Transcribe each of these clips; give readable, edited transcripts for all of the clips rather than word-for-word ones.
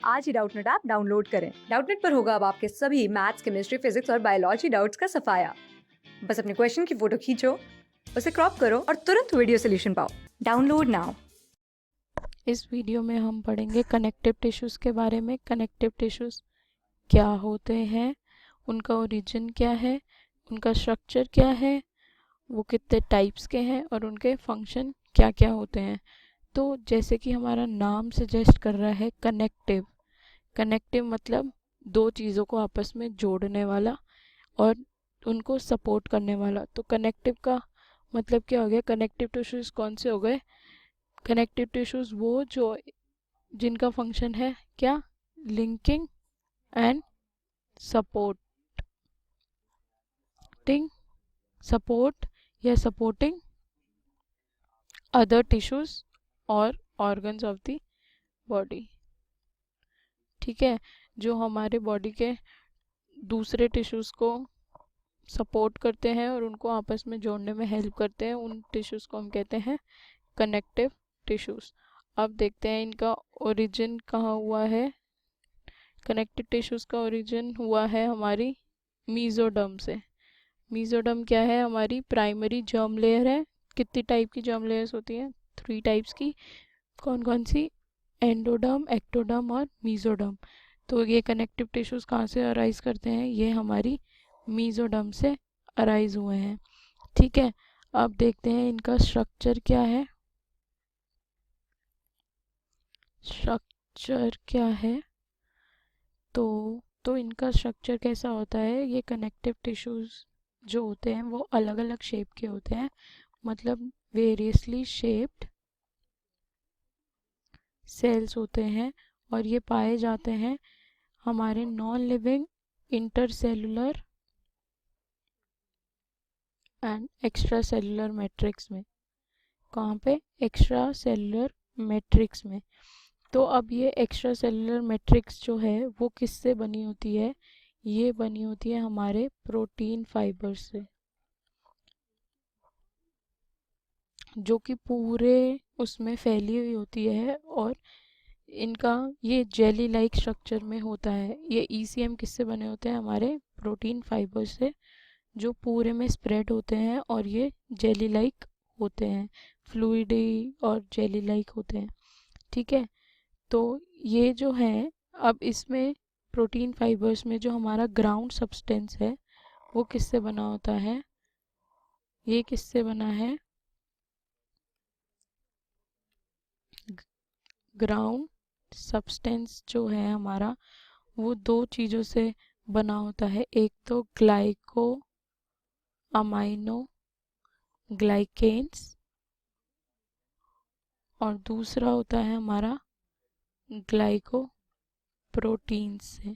आज ही Doubtnut app download करें। Doubtnut पर होगा अब आपके सभी मैथ्स, केमिस्ट्री, फिजिक्स और बायोलॉजी डाउट्स का सफाया। बस अपने क्वेश्चन की फोटो खींचो, उसे क्रॉप करो और तुरंत वीडियो सोल्यूशन पाओ। Download now. इस वीडियो में हम पढ़ेंगे कनेक्टिव टिश्यूज़ के बारे में। कनेक्टिव टिश्यूज़ क्या होते हैं, उनका ओरिजिन क्या है, उनका स्ट्रक्चर क्या है, वो कितने टाइप्स के हैं और उनके फंक्शन क्या क्या होते हैं। तो जैसे कि हमारा नाम सजेस्ट कर रहा है कनेक्टिव। कनेक्टिव मतलब दो चीज़ों को आपस में जोड़ने वाला और उनको सपोर्ट करने वाला। तो कनेक्टिव का मतलब क्या हो गया? कनेक्टिव टिश्यूज़ कौन से हो गए? कनेक्टिव टिश्यूज़ वो जो जिनका फंक्शन है क्या? लिंकिंग एंड सपोर्टिंग, सपोर्ट या सपोर्टिंग अदर टिश्यूज और ऑर्गन्स ऑफ द बॉडी। ठीक है, जो हमारे बॉडी के दूसरे टिश्यूज को सपोर्ट करते हैं और उनको आपस में जोड़ने में हेल्प करते हैं, उन टिश्यूज को हम कहते हैं कनेक्टिव टिश्यूज। अब देखते हैं इनका ओरिजिन कहाँ हुआ है। कनेक्टिव टिश्यूज का ओरिजिन हुआ है हमारी मीजोडर्म से। मीजोडर्म क्या है? हमारी प्राइमरी जर्म लेयर है। कितनी टाइप की जर्म लेयर्स होती हैं? 3 टाइप्स की। कौन कौन सी? एंडोडर्म, एक्टोडर्म और मीजोडर्म। तो ये कनेक्टिव टिश्यूज कहाँ से अराइज करते हैं? ये हमारी मीजोडर्म से अराइज हुए हैं। ठीक है, अब देखते हैं इनका स्ट्रक्चर क्या है। स्ट्रक्चर क्या है तो इनका स्ट्रक्चर कैसा होता है? ये कनेक्टिव टिश्यूज जो होते हैं वो अलग अलग शेप के होते हैं, मतलब वेरियसली शेप्ड सेल्स होते हैं और ये पाए जाते हैं हमारे non living intercellular and extra cellular matrix में। कहाँ पे? एक्स्ट्रा सेलुलर मैट्रिक्स में। तो अब ये एक्स्ट्रा सेलुलर मैट्रिक्स जो है वो किससे बनी होती है? ये बनी होती है हमारे प्रोटीन फाइबर से, जो कि पूरे उसमें फैली हुई होती है और इनका ये जेली लाइक स्ट्रक्चर में होता है। ये ईसीएम किससे बने होते हैं? हमारे प्रोटीन फाइबर से, जो पूरे में स्प्रेड होते हैं और ये जेली लाइक होते हैं, फ्लूइडी और जेली लाइक होते हैं। ठीक है, तो ये जो है, अब इसमें प्रोटीन फाइबर्स में जो हमारा ग्राउंड सब्सटेंस है वो किससे बना होता है? ये किससे बना है? ग्राउंड सब्सटेंस जो है हमारा वो दो चीज़ों से बना होता है। एक तो ग्लाइको अमाइनो ग्लाइकेन्स और दूसरा होता है हमारा ग्लाइको प्रोटीन्स से।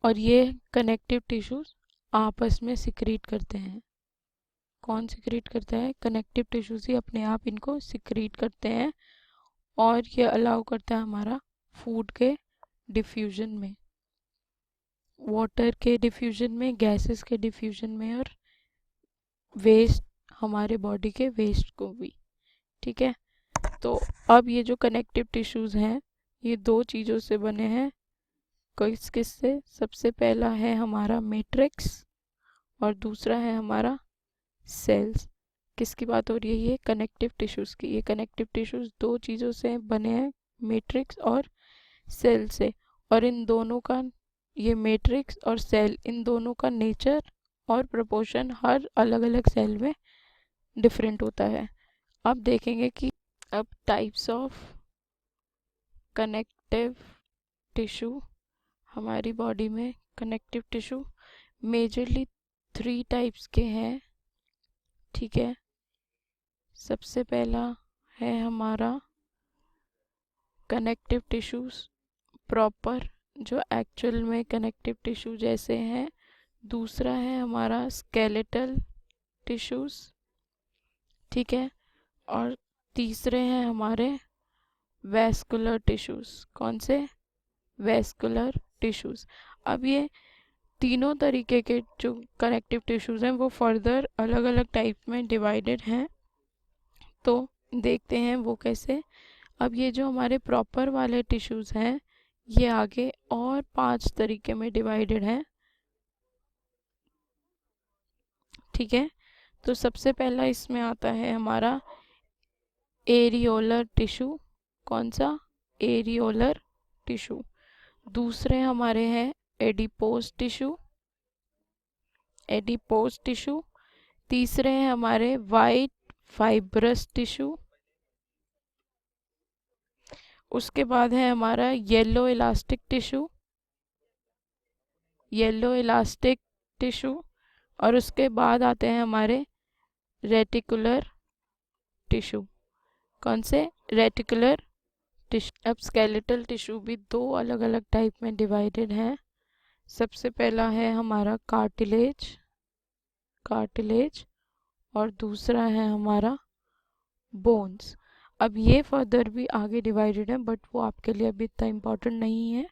और ये कनेक्टिव टिश्यूज आपस में सिक्रीट करते हैं। कौन सिक्रीट करता है? कनेक्टिव टिश्यूज ही अपने आप इनको सिक्रीट करते हैं और ये अलाउ करता है हमारा फूड के डिफ्यूजन में, वाटर के डिफ्यूजन में, गैसेस के डिफ्यूजन में और वेस्ट, हमारे बॉडी के वेस्ट को भी। ठीक है, तो अब ये जो कनेक्टिव टिश्यूज हैं ये दो चीज़ों से बने हैं। किस किस से? सबसे पहला है हमारा मैट्रिक्स और दूसरा है हमारा सेल्स। किसकी बात हो रही है? ये कनेक्टिव टिश्यूज की। ये कनेक्टिव टिश्यूज दो चीज़ों से बने हैं, मैट्रिक्स और सेल से। और इन दोनों का, ये मैट्रिक्स और सेल, इन दोनों का नेचर और प्रोपोर्शन हर अलग अलग सेल में डिफरेंट होता है। अब देखेंगे कि अब टाइप्स ऑफ कनेक्टिव टिश्यू हमारी बॉडी में। कनेक्टिव टिश्यू मेजरली 3 टाइप्स के हैं। ठीक है, सबसे पहला है हमारा कनेक्टिव टिश्यूज प्रॉपर, जो एक्चुअल में कनेक्टिव टिश्यू जैसे हैं। दूसरा है हमारा स्केलेटल टिश्यूज। ठीक है, और तीसरे हैं हमारे वैस्कुलर टिश्यूज। कौन से? Vascular tissues. अब ये तीनों तरीके के जो कनेक्टिव टिश्यूज हैं वो फर्दर अलग अलग टाइप में डिवाइडेड हैं। तो देखते हैं वो कैसे। अब ये जो हमारे प्रॉपर वाले टिश्यूज़ हैं ये आगे और 5 तरीके में डिवाइडेड हैं, ठीक है। तो सबसे पहला इसमें आता है हमारा एरियोलर टिश्यू। कौन सा? Areolar tissue. दूसरे हमारे हैं एडिपोज टिश्यू, एडिपोज टिश्यू। तीसरे हैं हमारे वाइट फाइब्रस टिश्यू। उसके बाद है हमारा yellow elastic tissue, yellow elastic tissue. और उसके बाद आते हैं हमारे रेटिकुलर टिश्यू। कौन से? Reticular tissue. अब स्केलेटल टिश्यू भी दो अलग अलग टाइप में डिवाइडेड है। सबसे पहला है हमारा कार्टिलेज, कार्टिलेज। और दूसरा है हमारा बोन्स। अब ये फर्दर भी आगे डिवाइडेड है बट वो आपके लिए अभी इतना इम्पोर्टेंट नहीं है।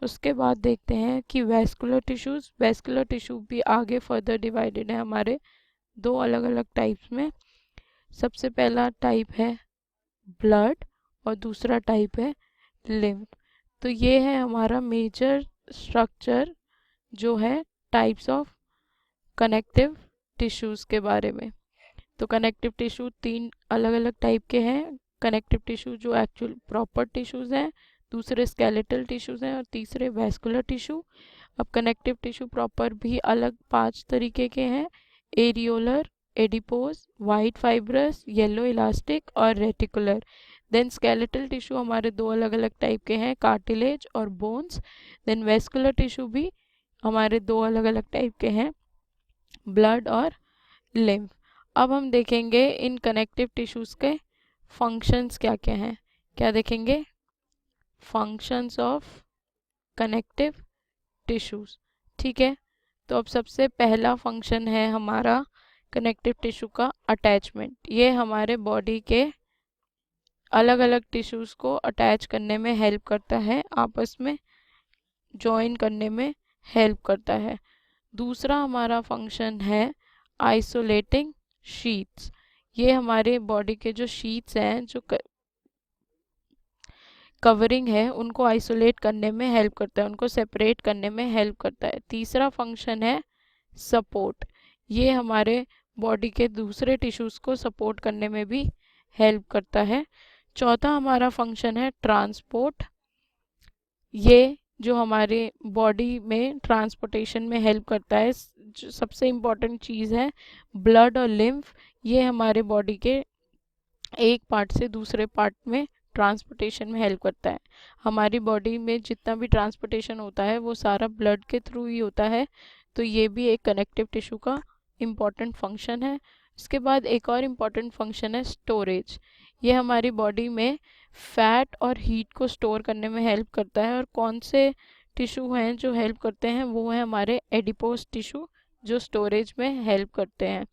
उसके बाद देखते हैं कि वेस्कुलर टिश्यूज़, वेस्कुलर टिश्यू भी आगे फर्दर डिवाइडेड है हमारे दो अलग अलग टाइप्स में। सबसे पहला टाइप है ब्लड और दूसरा टाइप है लिम्फ। तो ये है हमारा मेजर स्ट्रक्चर जो है टाइप्स ऑफ कनेक्टिव टिश्यूज़ के बारे में। तो कनेक्टिव टिश्यू तीन अलग अलग टाइप के हैं। कनेक्टिव टिश्यू जो एक्चुअल प्रॉपर टिश्यूज़ हैं, दूसरे स्केलेटल टिश्यूज़ हैं और तीसरे वेस्कुलर टिश्यू। अब कनेक्टिव टिश्यू प्रॉपर भी अलग 5 तरीके के हैं: areolar, adipose, white fibrous, yellow elastic और रेटिकुलर। देन स्केलेटल टिश्यू हमारे दो अलग अलग टाइप के हैं, कार्टिलेज और बोन्स। देन वेस्कुलर टिश्यू भी हमारे दो अलग अलग टाइप के हैं, ब्लड और लिम्फ। अब हम देखेंगे इन कनेक्टिव टिश्यूज़ के फंक्शंस क्या क्या हैं। क्या देखेंगे? फंक्शंस ऑफ कनेक्टिव टिश्यूज़, ठीक है। तो अब सबसे पहला फंक्शन है हमारा कनेक्टिव टिश्यू का अटैचमेंट। ये हमारे बॉडी के अलग अलग टिश्यूज़ को अटैच करने में हेल्प करता है, आपस में जॉइन करने में हेल्प करता है। दूसरा हमारा फंक्शन है आइसोलेटिंग शीट्स। ये हमारे बॉडी के जो शीट्स हैं, जो कवरिंग है, उनको आइसोलेट करने में हेल्प करता है, उनको सेपरेट करने में हेल्प करता है। तीसरा फंक्शन है सपोर्ट। ये हमारे बॉडी के दूसरे टिश्यूज़ को सपोर्ट करने में भी हेल्प करता है। चौथा हमारा फंक्शन है ट्रांसपोर्ट। ये जो हमारे बॉडी में ट्रांसपोर्टेशन में हेल्प करता है। जो सबसे इम्पॉर्टेंट चीज़ है ब्लड और लिम्फ, ये हमारे बॉडी के एक पार्ट से दूसरे पार्ट में ट्रांसपोर्टेशन में हेल्प करता है। हमारी बॉडी में जितना भी ट्रांसपोर्टेशन होता है वो सारा ब्लड के थ्रू ही होता है। तो ये भी एक कनेक्टिव टिश्यू का इम्पॉर्टेंट फंक्शन है। इसके बाद एक और इम्पॉर्टेंट फंक्शन है स्टोरेज। ये हमारी बॉडी में फैट और हीट को स्टोर करने में हेल्प करता है। और कौन से टिश्यू हैं जो हेल्प करते हैं? वो है हमारे एडिपोज टिश्यू जो स्टोरेज में हेल्प करते हैं।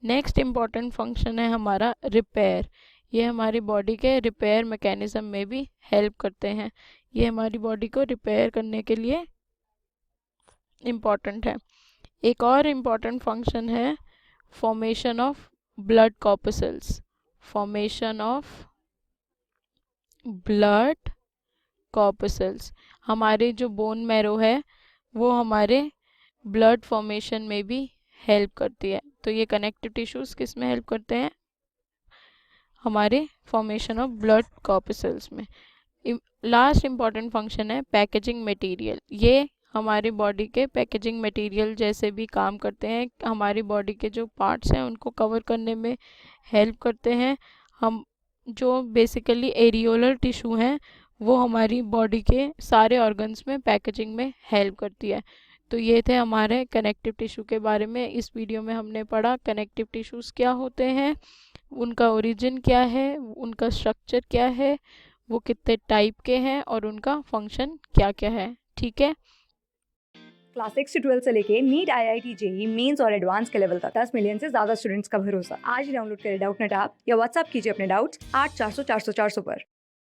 नेक्स्ट इम्पॉर्टेंट फंक्शन है हमारा रिपेयर। ये हमारी बॉडी के रिपेयर मैकेनिज्म में भी हेल्प करते हैं। ये हमारी बॉडी को रिपेयर करने के लिए इम्पॉर्टेंट है। एक और इम्पॉर्टेंट फंक्शन है formation of blood corpuscles. Formation of blood corpuscles. हमारे जो बोन मैरो है वो हमारे ब्लड फॉर्मेशन में भी हेल्प करती है। तो ये कनेक्टिव टिश्यूज़ किस में हेल्प करते हैं? हमारे फॉर्मेशन ऑफ ब्लड कॉर्पसेल्स में। लास्ट इम्पॉर्टेंट फंक्शन है पैकेजिंग मटेरियल। ये हमारी बॉडी के पैकेजिंग मटेरियल जैसे भी काम करते हैं। हमारी बॉडी के जो पार्ट्स हैं उनको कवर करने में हेल्प करते हैं। हम जो बेसिकली एरियोलर टिश्यू हैं वो हमारी बॉडी के सारे ऑर्गन्स में पैकेजिंग में हेल्प करती है। तो ये थे हमारे कनेक्टिव टिश्यू के बारे में। इस वीडियो में हमने पढ़ा कनेक्टिव टिश्यूज़ क्या होते हैं, उनका ओरिजिन क्या है, उनका स्ट्रक्चर क्या है, वो कितने टाइप के हैं और उनका फंक्शन क्या क्या है, ठीक है। क्लास 6 से 12 से लेके नीट, IIT, जेई मेंस और एडवांस के लेवल तक 10 मिलियन से ज्यादा स्टूडेंट्स का भरोसा। आज ही डाउनलोड करें डाउटनेट ऐप या व्हाट्सएप कीजिए अपने डाउट्स 8400 400 400 पर।